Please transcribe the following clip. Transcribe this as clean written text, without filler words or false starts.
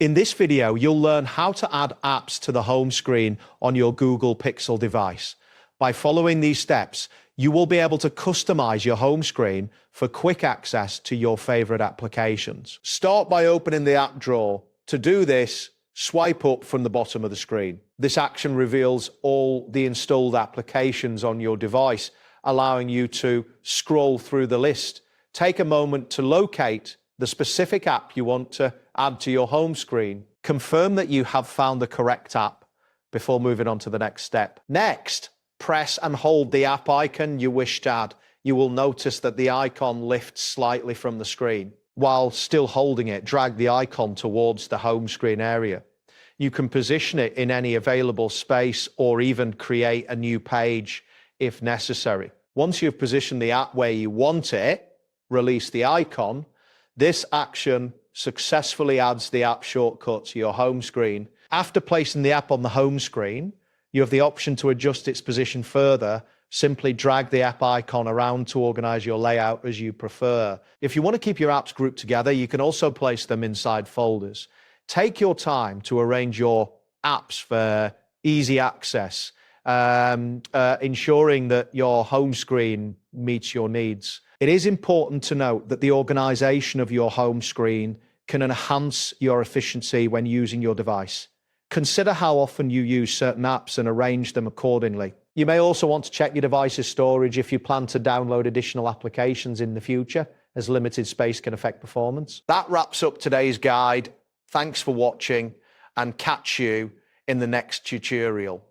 In this video, you'll learn how to add apps to the home screen on your Google Pixel device. By following these steps, you will be able to customize your home screen for quick access to your favorite applications. Start by opening the app drawer. To do this, swipe up from the bottom of the screen. This action reveals all the installed applications on your device, allowing you to scroll through the list. Take a moment to locate the specific app you want to add to your home screen. Confirm that you have found the correct app before moving on to the next step. Next, press and hold the app icon you wish to add. You will notice that the icon lifts slightly from the screen. While still holding it, drag the icon towards the home screen area. You can position it in any available space or even create a new page if necessary. Once you've positioned the app where you want it, release the icon. This action successfully adds the app shortcut to your home screen. After placing the app on the home screen, you have the option to adjust its position further. Simply drag the app icon around to organize your layout as you prefer. If you want to keep your apps grouped together, you can also place them inside folders. Take your time to arrange your apps for easy access, ensuring that your home screen meets your needs. It is important to note that the organization of your home screen can enhance your efficiency when using your device. Consider how often you use certain apps and arrange them accordingly. You may also want to check your device's storage if you plan to download additional applications in the future, as limited space can affect performance. That wraps up today's guide. Thanks for watching, and catch you in the next tutorial.